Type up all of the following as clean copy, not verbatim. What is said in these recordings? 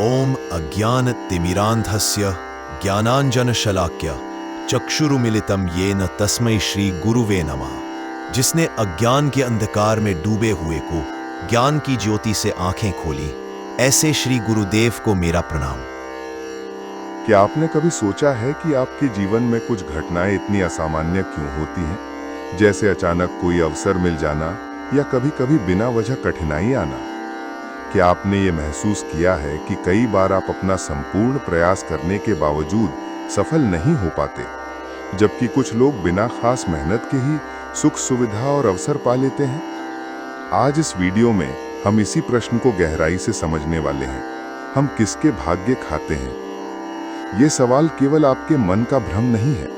ओम अज्ञानतिमिरान्धस्य ज्ञानाञ्जनशलाक्य चक्षुरुमिलितं येन तस्मै श्री गुरुवे नमः। जिसने अज्ञान के अंधकार में डूबे हुए को ज्ञान की ज्योति से आंखें खोली, ऐसे श्री गुरुदेव को मेरा प्रणाम। क्या आपने कभी सोचा है कि आपके जीवन में कुछ घटनाएं इतनी असामान्य क्यों होती हैं? जैसे अचानक कोई अवसर मिल जाना या कभी-कभी बिना वजह कठिनाई आना। क्या आपने ये महसूस किया है कि कई बार आप अपना संपूर्ण प्रयास करने के बावजूद सफल नहीं हो पाते, जबकि कुछ लोग बिना खास मेहनत के ही सुख सुविधा और अवसर पा लेते हैं? आज इस वीडियो में हम इसी प्रश्न को गहराई से समझने वाले हैं। हम किसके भाग्य खाते हैं? ये सवाल केवल आपके मन का भ्रम नहीं है,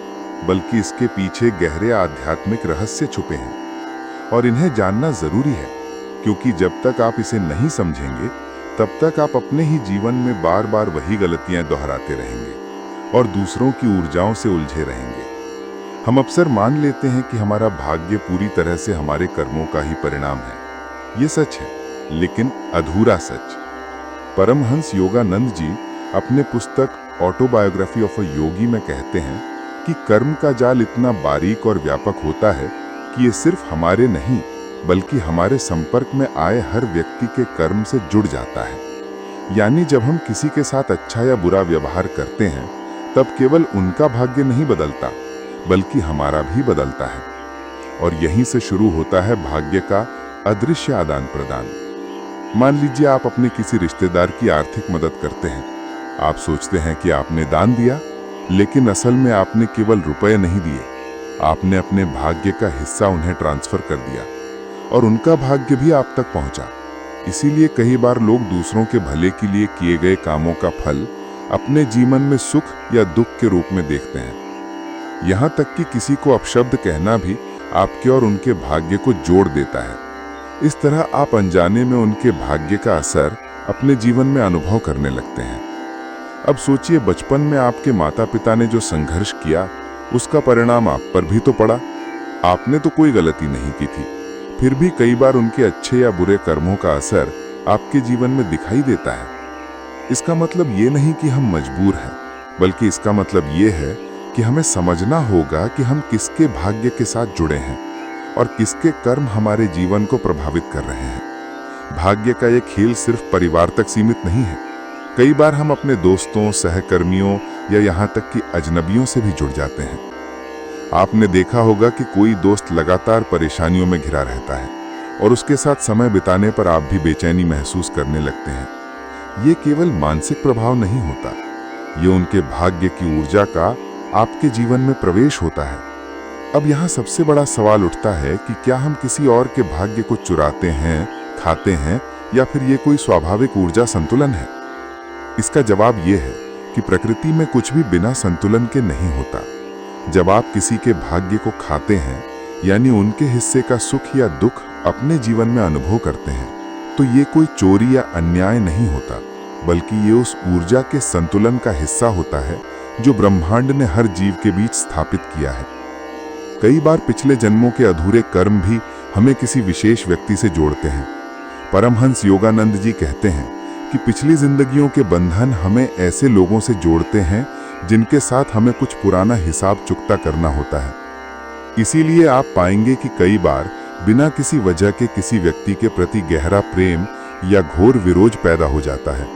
बल्कि इसके पीछे गहरे आध्यात्मिक रहस्य छुपे हैं और इन्हें जानना जरूरी है, क्योंकि जब तक आप इसे नहीं समझेंगे तब तक आप अपने ही जीवन में बार बार वही गलतियां दोहराते रहेंगे और दूसरों की ऊर्जाओं से उलझे रहेंगे। हम अक्सर मान लेते हैं कि हमारा भाग्य पूरी तरह से हमारे कर्मों का ही परिणाम है। ये सच है, लेकिन अधूरा सच। परमहंस योगानंद जी अपने पुस्तक ऑटोबायोग्राफी ऑफ अ योगी में कहते हैं कि कर्म का जाल इतना बारीक और व्यापक होता है कि ये सिर्फ हमारे नहीं, बल्कि हमारे संपर्क में आए हर व्यक्ति के कर्म से जुड़ जाता है। यानी जब हम किसी के साथ अच्छा या बुरा व्यवहार करते हैं, तब केवल उनका भाग्य नहीं बदलता, बल्कि हमारा भी बदलता है। और यहीं से शुरू होता है भाग्य का अदृश्य आदान प्रदान। मान लीजिए आप अपने किसी रिश्तेदार की आर्थिक मदद करते हैं। आप सोचते हैं कि आपने दान दिया, लेकिन असल में आपने केवल रुपए नहीं दिए, आपने अपने भाग्य का हिस्सा उन्हें ट्रांसफर कर दिया और उनका भाग्य भी आप तक पहुंचा। इसीलिए कई बार लोग दूसरों के भले के लिए किए गए कामों का फल अपने जीवन में सुख या दुख के रूप में देखते हैं। यहां तक कि किसी को अपशब्द कहना भी आपके और उनके भाग्य को जोड़ देता है। इस तरह आप अनजाने में उनके भाग्य का असर अपने जीवन में अनुभव करने लगते हैं। अब सोचिए, बचपन में आपके माता पिता ने जो संघर्ष किया, उसका परिणाम आप पर भी तो पड़ा। आपने तो कोई गलती नहीं की थी, फिर भी कई बार उनके अच्छे या बुरे कर्मों का असर आपके जीवन में दिखाई देता है। इसका मतलब ये नहीं कि हम मजबूर हैं, बल्कि इसका मतलब ये है कि हमें समझना होगा कि हम किसके भाग्य के साथ जुड़े हैं और किसके कर्म हमारे जीवन को प्रभावित कर रहे हैं। भाग्य का ये खेल सिर्फ परिवार तक सीमित नहीं है। कई बार हम अपने दोस्तों, सहकर्मियों या यहाँ तक कि अजनबियों से भी जुड़ जाते हैं। आपने देखा होगा कि कोई दोस्त लगातार परेशानियों में घिरा रहता है और उसके साथ समय बिताने पर आप भी बेचैनी महसूस करने लगते हैं। ये केवल मानसिक प्रभाव नहीं होता, ये उनके भाग्य की ऊर्जा का आपके जीवन में प्रवेश होता है। अब यहाँ सबसे बड़ा सवाल उठता है कि क्या हम किसी और के भाग्य को चुराते हैं, खाते हैं, या फिर ये कोई स्वाभाविक ऊर्जा संतुलन है? इसका जवाब ये है कि प्रकृति में कुछ भी बिना संतुलन के नहीं होता। जब आप किसी के भाग्य को खाते हैं, यानी उनके हिस्से का सुख या दुख अपने जीवन में अनुभव करते हैं, तो ये कोई चोरी या अन्याय नहीं होता, बल्कि ये उस ऊर्जा के संतुलन का हिस्सा होता है जो ब्रह्मांड ने हर जीव के बीच स्थापित किया है। कई बार पिछले जन्मों के अधूरे कर्म भी हमें किसी विशेष व्यक्ति से जोड़ते हैं। परमहंस योगानंद जी कहते हैं कि पिछली जिंदगियों के बंधन हमें ऐसे लोगों से जोड़ते हैं जिनके साथ हमें कुछ पुराना हिसाब चुकता करना होता है। इसीलिए आप पाएंगे कि कई बार बिना किसी वजह के किसी व्यक्ति के प्रति गहरा प्रेम या घोर विरोध पैदा हो जाता है।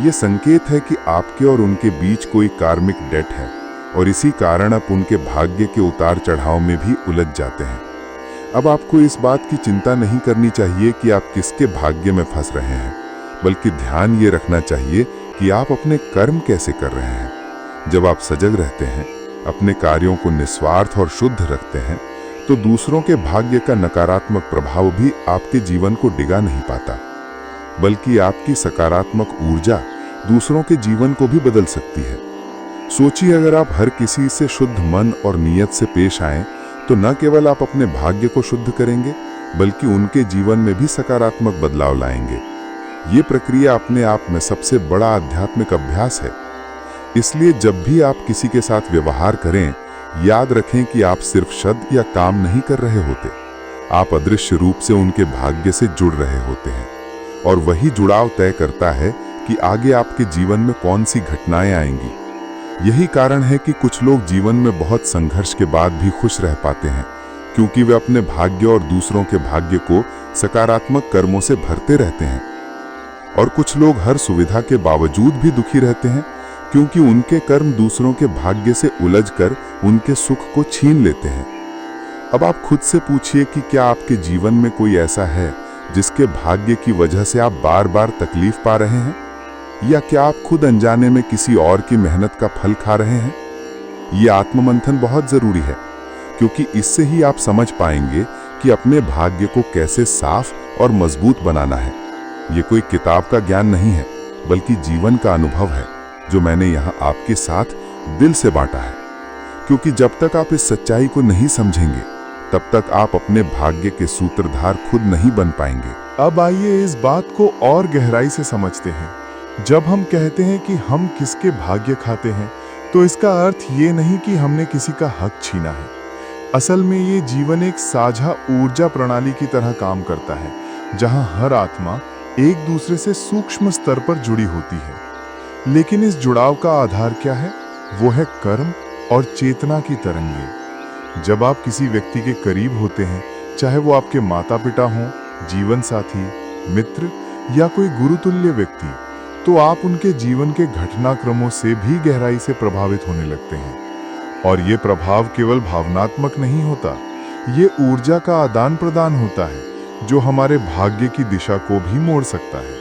ये संकेत है कि आपके और उनके बीच कोई कार्मिक डेट है और इसी कारण आप उनके भाग्य के उतार चढ़ाव में भी उलझ जाते हैं। अब आपको इस बात की चिंता नहीं करनी चाहिए कि आप किसके भाग्य में फंस रहे हैं, बल्कि ध्यान ये रखना चाहिए कि आप अपने कर्म कैसे कर रहे हैं। जब आप सजग रहते हैं, अपने कार्यों को निस्वार्थ और शुद्ध रखते हैं, तो दूसरों के भाग्य का नकारात्मक प्रभाव भी आपके जीवन को डिगा नहीं पाता, बल्कि आपकी सकारात्मक ऊर्जा दूसरों के जीवन को भी बदल सकती है। सोचिए, अगर आप हर किसी से शुद्ध मन और नीयत से पेश आएं, तो न केवल आप अपने भाग्य को शुद्ध करेंगे, बल्कि उनके जीवन में भी सकारात्मक बदलाव लाएंगे। ये प्रक्रिया अपने आप में सबसे बड़ा आध्यात्मिक अभ्यास है। इसलिए जब भी आप किसी के साथ व्यवहार करें, याद रखें कि आप सिर्फ शब्द या काम नहीं कर रहे होते, आप अदृश्य रूप से उनके भाग्य से जुड़ रहे होते हैं। और वही जुड़ाव तय करता है कि आगे आपके जीवन में कौन सी घटनाएं आएंगी। यही कारण है कि कुछ लोग जीवन में बहुत संघर्ष के बाद भी खुश रह पाते हैं, क्योंकि वे अपने भाग्य और दूसरों के भाग्य को सकारात्मक कर्मों से भरते रहते हैं। और कुछ लोग हर सुविधा के बावजूद भी दुखी रहते हैं, क्योंकि उनके कर्म दूसरों के भाग्य से उलझकर उनके सुख को छीन लेते हैं। अब आप खुद से पूछिए कि क्या आपके जीवन में कोई ऐसा है जिसके भाग्य की वजह से आप बार बार तकलीफ पा रहे हैं, या क्या आप खुद अनजाने में किसी और की मेहनत का फल खा रहे हैं? ये आत्ममंथन बहुत जरूरी है, क्योंकि इससे ही आप समझ पाएंगे कि अपने भाग्य को कैसे साफ और मजबूत बनाना है। ये कोई किताब का ज्ञान नहीं है, बल्कि जीवन का अनुभव है, जो मैंने यहाँ आपके साथ दिल से बांटा है। क्योंकि जब तक आप इस सच्चाई को नहीं समझेंगे, तब तक आप अपने भाग्य के सूत्रधार खुद नहीं बन पाएंगे। अब आइए इस बात को और गहराई से समझते हैं। जब हम कहते हैं कि हम किसके भाग्य खाते हैं, तो इसका अर्थ ये नहीं कि हमने किसी का हक छीना है। असल में ये जीवन एक साझा ऊर्जा प्रणाली की तरह काम करता है, जहां हर आत्मा एक दूसरे से सूक्ष्म स्तर पर जुड़ी होती है। लेकिन इस जुड़ाव का आधार क्या है? वो है कर्म और चेतना की तरंगे। जब आप किसी व्यक्ति के करीब होते हैं, चाहे वो आपके माता पिता हों, जीवन साथी, मित्र या कोई गुरुतुल्य व्यक्ति, तो आप उनके जीवन के घटनाक्रमों से भी गहराई से प्रभावित होने लगते हैं। और ये प्रभाव केवल भावनात्मक नहीं होता, ये ऊर्जा का आदान प्रदान होता है, जो हमारे भाग्य की दिशा को भी मोड़ सकता है।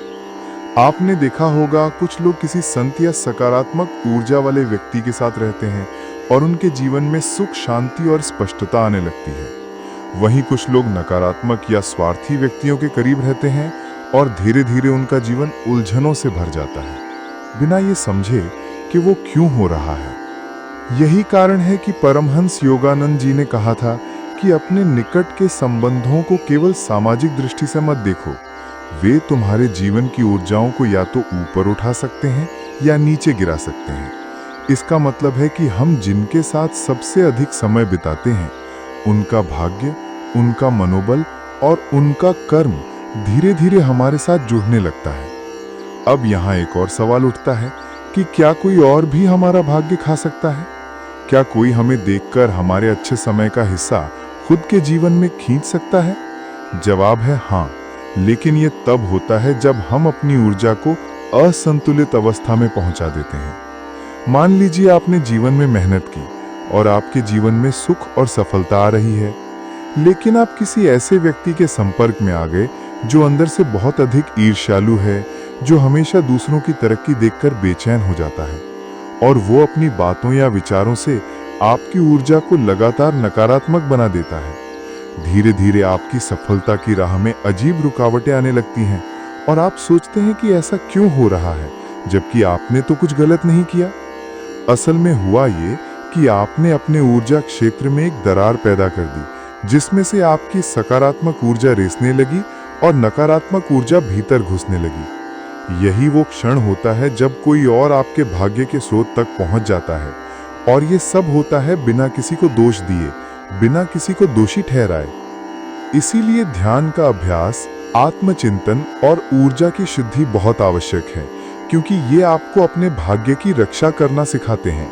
आपने देखा होगा, कुछ लोग किसी संत या सकारात्मक ऊर्जा वाले व्यक्ति के साथ रहते हैं और उनके जीवन में सुख, शांति और स्पष्टता आने लगती है। वहीं कुछ लोग नकारात्मक या स्वार्थी व्यक्तियों के करीब रहते हैं और धीरे धीरे उनका जीवन उलझनों से भर जाता है, बिना ये समझे कि वो क्यों हो रहा है। यही कारण है कि परमहंस योगानंद जी ने कहा था कि अपने निकट के संबंधों को केवल सामाजिक दृष्टि से मत देखो। वे तुम्हारे जीवन की ऊर्जाओं को या तो ऊपर उठा सकते हैं या नीचे गिरा सकते हैं। इसका मतलब है कि हम जिनके साथ सबसे अधिक समय बिताते हैं, उनका भाग्य, उनका मनोबल और उनका कर्म धीरे धीरे हमारे साथ जुड़ने लगता है। अब यहाँ एक और सवाल उठता है कि क्या कोई और भी हमारा भाग्य खा सकता है? क्या कोई हमें देखकर हमारे अच्छे समय का हिस्सा खुद के जीवन में खींच सकता है? जवाब है हाँ, लेकिन ये तब होता है जब हम अपनी ऊर्जा को असंतुलित अवस्था में पहुंचा देते हैं। मान लीजिए आपने जीवन में मेहनत की और आपके जीवन में सुख और सफलता आ रही है, लेकिन आप किसी ऐसे व्यक्ति के संपर्क में आ गए जो अंदर से बहुत अधिक ईर्ष्यालु है, जो हमेशा दूसरों की तरक्की देखकर बेचैन हो जाता है और वो अपनी बातों या विचारों से आपकी ऊर्जा को लगातार नकारात्मक बना देता है। धीरे धीरे आपकी सफलता की राह में अजीब रुकावटें आने लगती हैं और आप सोचते हैं कि ऐसा क्यों हो रहा है, जबकि आपने तो कुछ गलत नहीं किया। असल में हुआ ये कि आपने अपने ऊर्जा क्षेत्र में एक दरार पैदा कर दी, जिसमें से आपकी सकारात्मक ऊर्जा रिसने लगी और नकारात्मक ऊर्जा भीतर घुसने लगी। यही वो क्षण होता है जब कोई और आपके भाग्य के स्रोत तक पहुंच जाता है, और ये सब होता है बिना किसी को दोष दिए, बिना किसी को दोषी ठहराए। इसीलिए ध्यान का अभ्यास, आत्मचिंतन और ऊर्जा की शुद्धि बहुत आवश्यक है, क्योंकि ये आपको अपने भाग्य की रक्षा करना सिखाते हैं।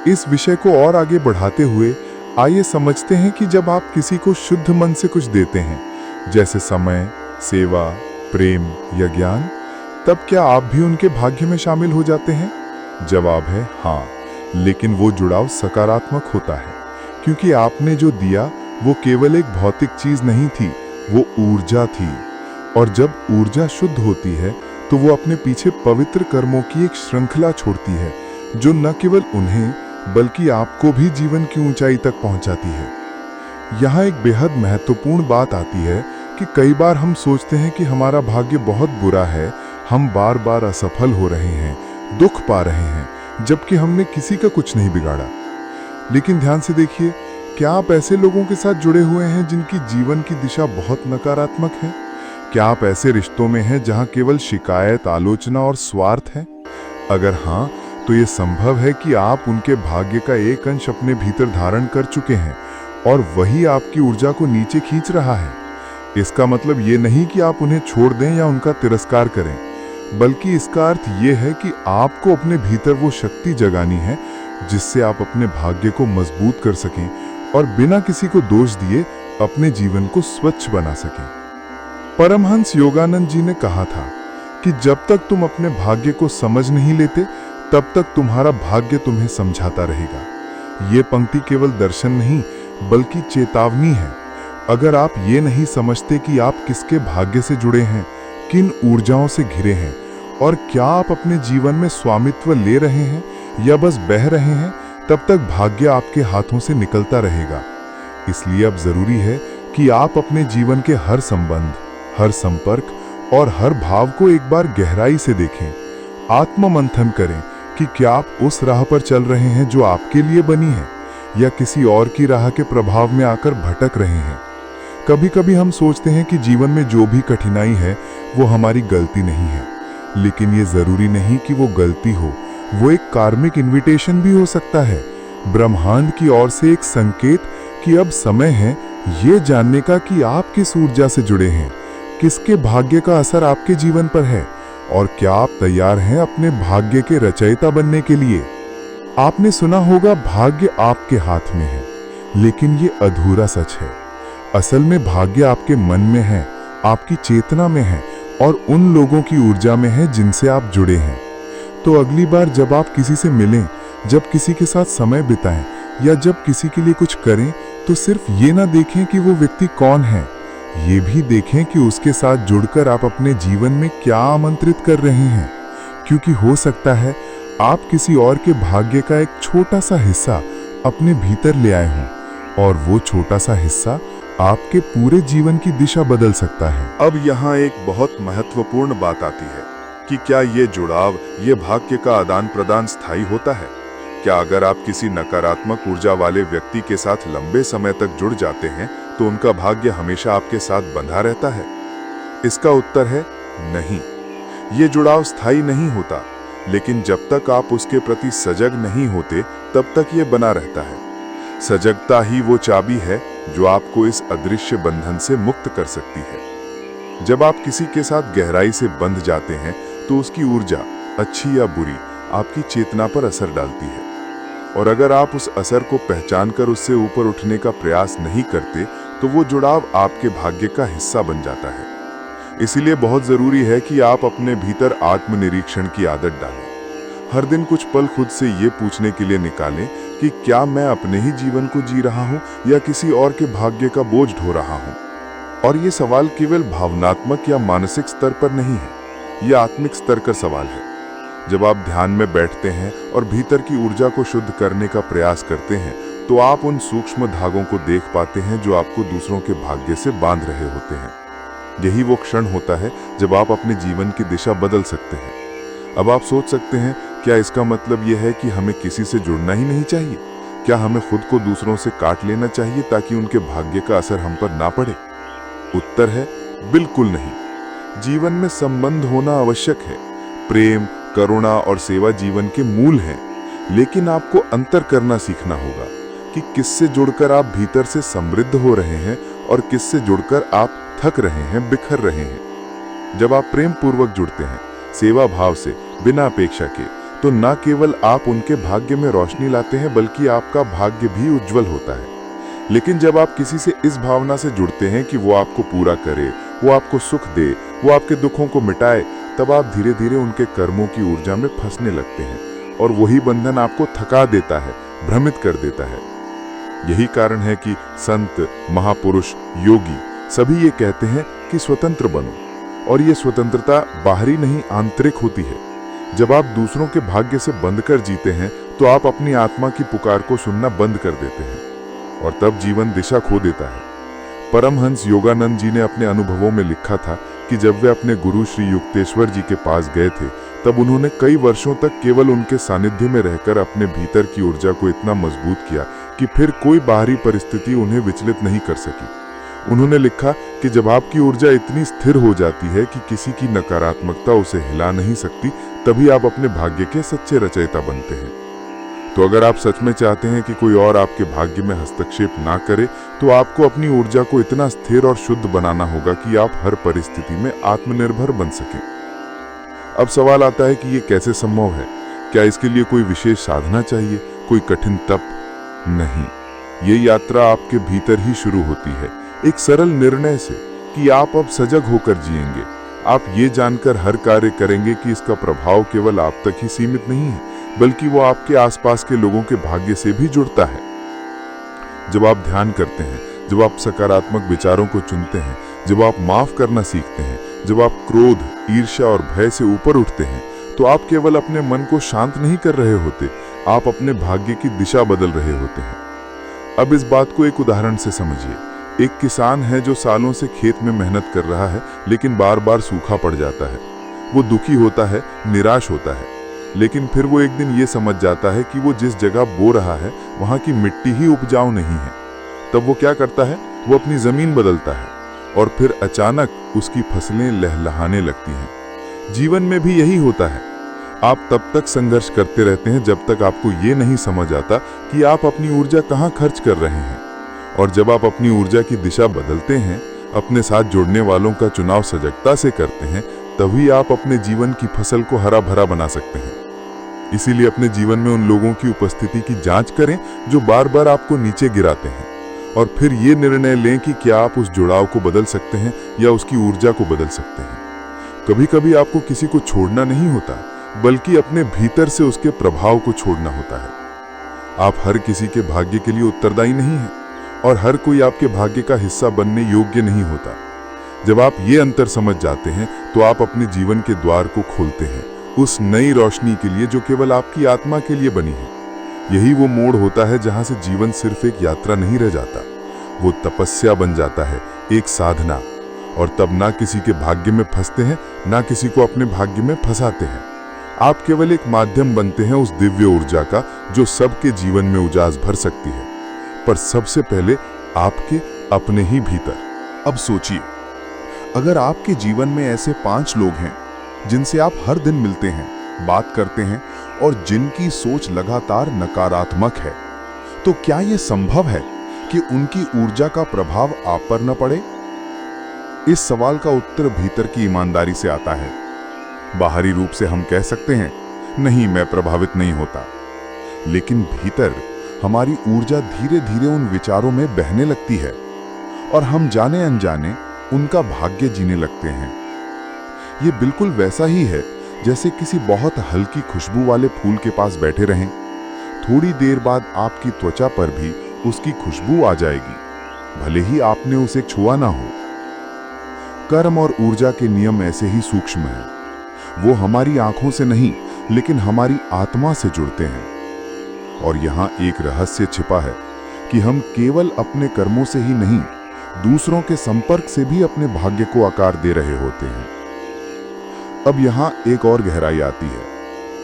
इस विषय को और आगे बढ़ाते हुए आइए समझते हैं कि जब आप किसी को शुद्ध मन से कुछ देते हैं, जैसे समय, सेवा, प्रेम या ज्ञान, तब क्या आप भी उनके भाग्य में शामिल हो जाते हैं? जवाब है हाँ, लेकिन वो जुड़ाव सकारात्मक होता है, क्योंकि आपने जो दिया वो केवल एक भौतिक चीज नहीं थी, वो ऊर्जा थी। और जब ऊर्जा शुद्ध होती है तो वो अपने पीछे पवित्र कर्मों की एक श्रृंखला छोड़ती है, जो न केवल उन्हें बल्कि आपको भी जीवन की ऊंचाई तक पहुंचाती है। यहाँ एक बेहद महत्वपूर्ण बात आती है कि कई बार हम सोचते हैं कि हमारा भाग्य बहुत बुरा है, हम बार बार असफल हो रहे हैं, दुख पा रहे हैं, जबकि हमने किसी का कुछ नहीं बिगाड़ा। लेकिन ध्यान से देखिए, क्या आप ऐसे लोगों के साथ जुड़े हुए हैं जिनकी जीवन की दिशा बहुत नकारात्मक है? क्या आप ऐसे रिश्तों में हैं जहां केवल शिकायत, आलोचना और स्वार्थ है? अगर हाँ, तो ये संभव है कि आप उनके भाग्य का एक अंश अपने भीतर धारण कर चुके हैं और वही आपकी ऊर्जा को नीचे खींच रहा है। इसका मतलब ये नहीं कि आप उन्हें छोड़ दें या उनका तिरस्कार करें, बल्कि इसका अर्थ ये है कि आपको अपने भीतर वो शक्ति जगानी है जिससे आप अपने भाग्य को मजबूत कर सकें और बिना किसी को दोष दिए अपने जीवन को स्वच्छ बना सकें। परमहंस योगानंद जी ने कहा था कि जब तक तुम अपने भाग्य को समझ नहीं लेते तब तक तुम्हारा भाग्य तुम्हें समझाता रहेगा। ये पंक्ति केवल दर्शन नहीं बल्कि चेतावनी है। अगर आप ये नहीं समझते कि आप किसके भाग्य से जुड़े हैं, किन ऊर्जाओं से घिरे हैं और क्या आप अपने जीवन में स्वामित्व ले रहे हैं या बस बह रहे हैं, तब तक भाग्य आपके हाथों से निकलता रहेगा। इसलिए अब जरूरी है कि आप अपने जीवन के हर संबंध, हर संपर्क और हर भाव को एक बार गहराई से देखें। आत्ममंथन करें कि क्या आप उस राह पर चल रहे हैं जो आपके लिए बनी है या किसी और की राह के प्रभाव में आकर भटक रहे हैं। कभी कभी हम सोचते हैं कि जीवन में जो भी कठिनाई है वो हमारी गलती नहीं है, लेकिन ये जरूरी नहीं कि वो गलती हो। वो एक कार्मिक इन्विटेशन भी हो सकता है, ब्रह्मांड की ओर से एक संकेत कि अब समय है ये जानने का कि आप किस ऊर्जा से जुड़े हैं, किसके भाग्य का असर आपके जीवन पर है और क्या आप तैयार हैं अपने भाग्य के रचयिता बनने के लिए। आपने सुना होगा भाग्य आपके हाथ में है, लेकिन ये अधूरा सच है। असल में भाग्य आपके मन में है, आपकी चेतना में है और उन लोगों की ऊर्जा में है जिनसे आप जुड़े हैं। तो अगली बार जब आप किसी से मिलें, जब किसी के साथ समय बिताएं या जब किसी के लिए कुछ करें, तो सिर्फ ये ना देखें कि वो व्यक्ति कौन है, ये भी देखें कि उसके साथ जुड़कर आप अपने जीवन में क्या आमंत्रित कर रहे हैं। क्योंकि हो सकता है आप किसी और के भाग्य का एक छोटा सा हिस्सा अपने भीतर ले आए हों और वो छोटा सा हिस्सा आपके पूरे जीवन की दिशा बदल सकता है। अब यहाँ एक बहुत महत्वपूर्ण बात आती है कि क्या ये जुड़ाव, ये भाग्य का आदान प्रदान स्थायी होता है? क्या अगर आप किसी नकारात्मक ऊर्जा वाले व्यक्ति के साथ लंबे समय तक जुड़ जाते हैं तो उनका भाग्य हमेशा आपके साथ बंधा रहता है? इसका उत्तर है नहीं। ये जुड़ाव स्थायी नहीं होता, लेकिन जब तक आप उसके प्रति सजग नहीं होते तब तक ये बना रहता है। सजगता ही वो चाबी है जो आपको इस अदृश्य बंधन से मुक्त कर सकती है। जब आप किसी के साथ गहराई से बंध जाते हैं तो उसकी ऊर्जा, अच्छी या बुरी, आपकी चेतना पर असर डालती है। और अगर आप उस असर को पहचान कर उससे ऊपर उठने का प्रयास नहीं करते तो वो जुड़ाव आपके भाग्य का हिस्सा बन जाता है। इसीलिए बहुत जरूरी है कि आप अपने भीतर आत्मनिरीक्षण की आदत डालें। हर दिन कुछ पल खुद से ये पूछने के लिए निकालें कि क्या मैं अपने ही जीवन को जी रहा हूँ या किसी और के भाग्य का बोझ ढो रहा हूँ। और ये सवाल केवल भावनात्मक या मानसिक स्तर पर नहीं है, ये आत्मिक स्तर का सवाल है। जब आप ध्यान में बैठते हैं और भीतर की ऊर्जा को शुद्ध करने का प्रयास करते हैं तो आप उन सूक्ष्म धागों को देख पाते हैं जो आपको दूसरों के भाग्य से बांध रहे होते हैं। यही वो क्षण होता है जब आप अपने जीवन की दिशा बदल सकते हैं। अब आप सोच सकते हैं, क्या इसका मतलब यह है कि हमें किसी से जुड़ना ही नहीं चाहिए? क्या हमें खुद को दूसरों से काट लेना चाहिए ताकि उनके भाग्य का असर हम पर ना पड़े? उत्तर है बिल्कुल नहीं। जीवन में संबंध होना आवश्यक है। प्रेम, करुणा और सेवा जीवन के मूल हैं, लेकिन आपको अंतर करना सीखना होगा कि किससे जुड़कर आप भीतर से समृद्ध हो रहे हैं और किससे जुड़कर आप थक रहे हैं, बिखर रहे हैं। जब आप प्रेम पूर्वक जुड़ते हैं, सेवा भाव से, बिना अपेक्षा के, तो न केवल आप उनके भाग्य में रोशनी लाते हैं बल्कि आपका भाग्य भी उज्जवल होता है। लेकिन जब आप किसी से इस भावना से जुड़ते हैं कि वो आपको पूरा करे, वो आपको सुख दे, वो आपके दुखों को मिटाए, तब आप धीरे धीरे उनके कर्मों की ऊर्जा में फंसने लगते हैं और वही बंधन आपको थका देता है, भ्रमित कर देता है। यही कारण है कि संत, महापुरुष, योगी सभी ये कहते हैं कि स्वतंत्र बनो। और ये स्वतंत्रता बाहरी नहीं, आंतरिक होती है। जब आप दूसरों के भाग्य से बंध कर जीते हैं तो आप अपनी आत्मा की पुकार को सुनना बंद कर देते हैं और तब जीवन दिशा खो देता है। परमहंस योगानंद जी ने अपने अनुभवों में लिखा था कि जब वे अपने गुरु श्री युक्तेश्वर जी के पास गए थे तब उन्होंने कई वर्षों तक केवल उनके सानिध्य में रहकर अपने भीतर की ऊर्जा को इतना मजबूत किया कि फिर कोई बाहरी परिस्थिति उन्हें विचलित नहीं कर सकी। उन्होंने लिखा कि जब आपकी ऊर्जा इतनी स्थिर हो जाती है कि किसी की नकारात्मकता उसे हिला नहीं सकती, तभी आप अपने भाग्य के सच्चे रचयिता बनते हैं। तो अगर आप सच में चाहते हैं कि कोई और आपके भाग्य में हस्तक्षेप ना करे, तो आपको अपनी ऊर्जा को इतना स्थिर और शुद्ध बनाना होगा कि आप हर परिस्थिति में आत्मनिर्भर बन सकें। अब सवाल आता है कि ये कैसे संभव है? क्या इसके लिए कोई विशेष साधना चाहिए, कोई कठिन तप? नहीं, ये यात्रा आपके भीतर ही शुरू होती है, एक सरल निर्णय से कि आप अब सजग होकर जिएंगे। आप ये जानकर हर कार्य करेंगे कि इसका प्रभाव केवल आप तक ही सीमित नहीं है, बल्कि वो आपके आसपास के लोगों के भाग्य से भी जुड़ता है। जब आप ध्यान करते हैं, जब आप सकारात्मक विचारों को चुनते हैं, जब आप माफ करना सीखते हैं, जब आप क्रोध, ईर्ष्या और भय से ऊपर उठते हैं, तो आप केवल अपने मन को शांत नहीं कर रहे होते, आप अपने भाग्य की दिशा बदल रहे होते हैं। अब इस बात को एक उदाहरण से समझिए। एक किसान है जो सालों से खेत में मेहनत कर रहा है, लेकिन बार बार सूखा पड़ जाता है। वो दुखी होता है, निराश होता है, लेकिन फिर वो एक दिन ये समझ जाता है कि वो जिस जगह बो रहा है वहां की मिट्टी ही उपजाऊ नहीं है। तब वो क्या करता है? वो अपनी जमीन बदलता है और फिर अचानक उसकी फसलें लहलहाने लगती हैं। जीवन में भी यही होता है। आप तब तक संघर्ष करते रहते हैं जब तक आपको ये नहीं समझ आता कि आप अपनी ऊर्जा कहाँ खर्च कर रहे हैं। और जब आप अपनी ऊर्जा की दिशा बदलते हैं, अपने साथ जुड़ने वालों का चुनाव सजगता से करते हैं, तभी आप अपने जीवन की फसल को हरा भरा बना सकते हैं। इसीलिए अपने जीवन में उन लोगों की उपस्थिति की जांच करें जो बार बार आपको नीचे गिराते हैं, और फिर ये निर्णय लें कि क्या आप उस जुड़ाव को बदल सकते हैं या उसकी ऊर्जा को बदल सकते हैं। कभी कभी आपको किसी को छोड़ना नहीं होता, बल्कि अपने भीतर से उसके प्रभाव को छोड़ना होता है। आप हर किसी के भाग्य के लिए उत्तरदायी नहीं हैं, और हर कोई आपके भाग्य का हिस्सा बनने योग्य नहीं होता। जब आप ये अंतर समझ जाते हैं, तो आप अपने जीवन के द्वार को खोलते हैं उस नई रोशनी के लिए जो केवल आपकी आत्मा के लिए बनी है। यही वो मोड़ होता है जहां से जीवन सिर्फ एक यात्रा नहीं रह जाता, वो तपस्या बन जाता है, एक साधना। और तब ना किसी के भाग्य में फंसते हैं, ना किसी को अपने भाग्य में फंसाते हैं। आप केवल एक माध्यम बनते हैं उस दिव्य ऊर्जा का जो सबके जीवन में उजास भर सकती है, पर सबसे पहले आपके अपने ही भीतर। अब सोचिए, अगर आपके जीवन में ऐसे 5 लोग हैं जिनसे आप हर दिन मिलते हैं, बात करते हैं और जिनकी सोच लगातार नकारात्मक है, तो क्या यह संभव है कि उनकी ऊर्जा का प्रभाव आप पर न पड़े? इस सवाल का उत्तर भीतर की ईमानदारी से आता है। बाहरी रूप से हम कह सकते हैं, नहीं, मैं प्रभावित नहीं होता, लेकिन भीतर हमारी ऊर्जा धीरे धीरे उन विचारों में बहने लगती है और हम जाने अनजाने उनका भाग्य जीने लगते हैं। ये बिल्कुल वैसा ही है जैसे किसी बहुत हल्की खुशबू वाले फूल के पास बैठे रहें। थोड़ी देर बाद आपकी त्वचा पर भी उसकी खुशबू आ जाएगी, भले ही आपने उसे छुआ ना हो। कर्म और ऊर्जा के नियम ऐसे ही सूक्ष्म हैं। वो हमारी आंखों से नहीं, लेकिन हमारी आत्मा से जुड़ते हैं। और यहाँ एक रहस्य छिपा है कि हम केवल अपने कर्मों से ही नहीं, दूसरों के संपर्क से भी अपने भाग्य को आकार दे रहे होते हैं। अब यहाँ एक और गहराई आती है,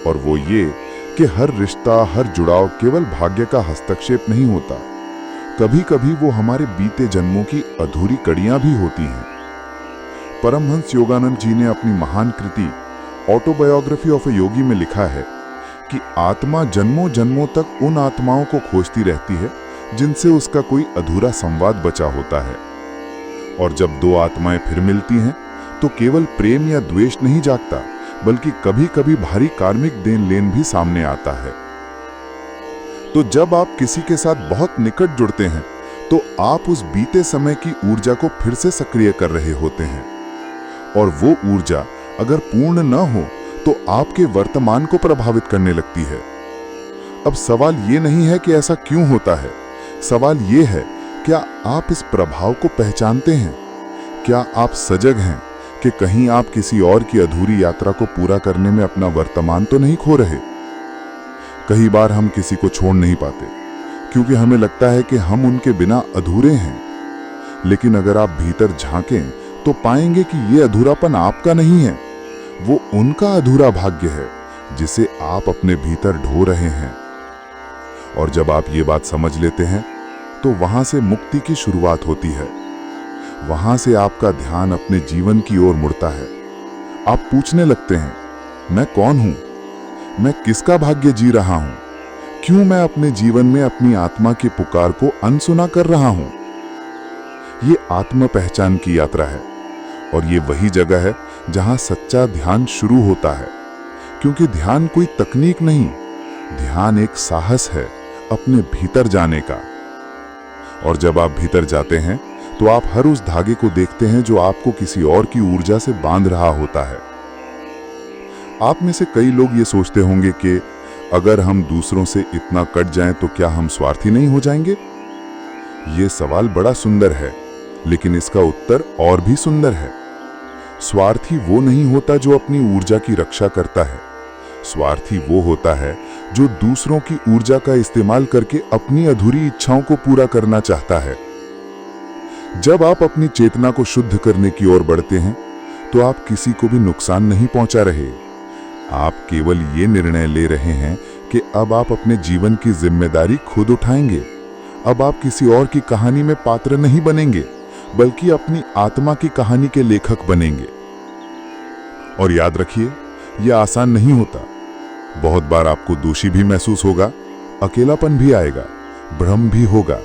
और वो ये कि हर रिश्ता, हर जुड़ाव केवल भाग्य का हस्तक्षेप नहीं होता। कभी कभी वो हमारे बीते जन्मों की अधूरी कड़ियां भी होती हैं। परमहंस योगानंद जी ने अपनी महान कृति ऑटोबायोग्राफी ऑफ ए योगी में लिखा है कि आत्मा जन्मों जन्मों तक उन आत्माओं को खोजती रहती है जिनसे उसका कोई अधूरा संवाद बचा होता है। और जब 2 आत्माएं फिर मिलती हैं, तो केवल प्रेम या द्वेष नहीं जागता, बल्कि कभी कभी भारी कार्मिक देन लेन भी सामने आता है। तो जब आप किसी के साथ बहुत निकट जुड़ते हैं, तो आप उस बीते समय की ऊर्जा को फिर से सक्रिय कर रहे होते हैं। और वो ऊर्जा अगर पूर्ण न हो, तो आपके वर्तमान को प्रभावित करने लगती है। अब सवाल ये नहीं है कि ऐसा क्यों होता है, सवाल ये है, क्या आप इस प्रभाव को पहचानते हैं? क्या आप सजग हैं कि कहीं आप किसी और की अधूरी यात्रा को पूरा करने में अपना वर्तमान तो नहीं खो रहे? कई बार हम किसी को छोड़ नहीं पाते क्योंकि हमें लगता है कि हम उनके बिना अधूरे हैं। लेकिन अगर आप भीतर झांकें, तो पाएंगे कि ये अधूरापन आपका नहीं है, वो उनका अधूरा भाग्य है जिसे आप अपने भीतर ढो रहे हैं। और जब आप ये बात समझ लेते हैं, तो वहां से मुक्ति की शुरुआत होती है। वहां से आपका ध्यान अपने जीवन की ओर मुड़ता है। आप पूछने लगते हैं, मैं कौन हूं? मैं किसका भाग्य जी रहा हूं? क्यों मैं अपने जीवन में अपनी आत्मा की पुकार को अनसुना कर रहा हूं? ये आत्म पहचान की यात्रा है, और ये वही जगह है जहां सच्चा ध्यान शुरू होता है। क्योंकि ध्यान कोई तकनीक नहीं, ध्यान एक साहस है अपने भीतर जाने का। और जब आप भीतर जाते हैं तो आप हर उस धागे को देखते हैं जो आपको किसी और की ऊर्जा से बांध रहा होता है। आप में से कई लोग ये सोचते होंगे कि अगर हम दूसरों से इतना कट जाएं तो क्या हम स्वार्थी नहीं हो जाएंगे? ये सवाल बड़ा सुंदर है, लेकिन इसका उत्तर और भी सुंदर है। स्वार्थी वो नहीं होता जो अपनी ऊर्जा की रक्षा करता है। स्वार्थी वो होता है जो दूसरों की ऊर्जा का इस्तेमाल करके अपनी अधूरी इच्छाओं को पूरा करना चाहता है। जब आप अपनी चेतना को शुद्ध करने की ओर बढ़ते हैं तो आप किसी को भी नुकसान नहीं पहुंचा रहे। आप केवल ये निर्णय ले रहे हैं कि अब आप अपने जीवन की जिम्मेदारी खुद उठाएंगे। अब आप किसी और की कहानी में पात्र नहीं बनेंगे, बल्कि अपनी आत्मा की कहानी के लेखक बनेंगे। और याद रखिए, यह आसान नहीं होता। बहुत बार आपको दोषी भी महसूस होगा, अकेलापन भी आएगा, भ्रम भी होगा,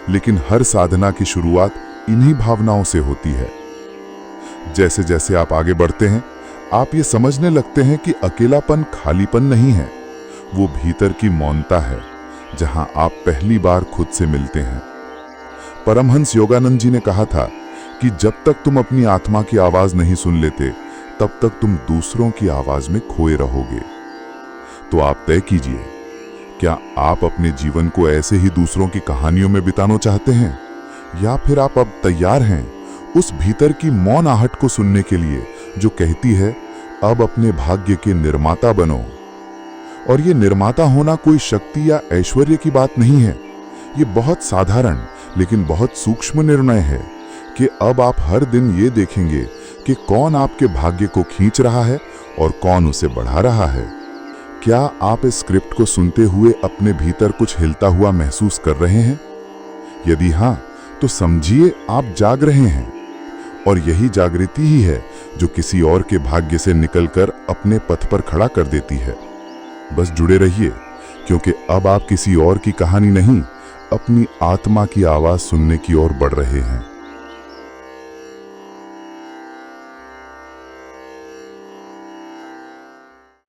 लेकिन हर साधना की शुरुआत इन्हीं भावनाओं से होती है। जैसे जैसे आप आगे बढ़ते हैं, आप ये समझने लगते हैं कि अकेलापन खालीपन नहीं है, वो भीतर की मौनता है जहां आप पहली बार खुद से मिलते हैं। परमहंस योगानंद जी ने कहा था कि जब तक तुम अपनी आत्मा की आवाज नहीं सुन लेते, तब तक तुम दूसरों की आवाज में खोए रहोगे। तो आप तय कीजिए, क्या आप अपने जीवन को ऐसे ही दूसरों की कहानियों में बिताना चाहते हैं, या फिर आप अब तैयार हैं उस भीतर की मौन आहट को सुनने के लिए जो कहती है अब अपने भाग्य के निर्माता बनो। और ये निर्माता होना कोई शक्ति या ऐश्वर्य की बात नहीं है। ये बहुत साधारण लेकिन बहुत सूक्ष्म निर्णय है कि अब आप हर दिन ये देखेंगे कि कौन आपके भाग्य को खींच रहा है और कौन उसे बढ़ा रहा है। क्या आप इस स्क्रिप्ट को सुनते हुए अपने भीतर कुछ हिलता हुआ महसूस कर रहे हैं? यदि हां, तो समझिए आप जाग रहे हैं। और यही जागृति ही है जो किसी और के भाग्य से निकलकर अपने पथ पर खड़ा कर देती है। बस जुड़े रहिए, क्योंकि अब आप किसी और की कहानी नहीं, अपनी आत्मा की आवाज सुनने की ओर बढ़ रहे हैं।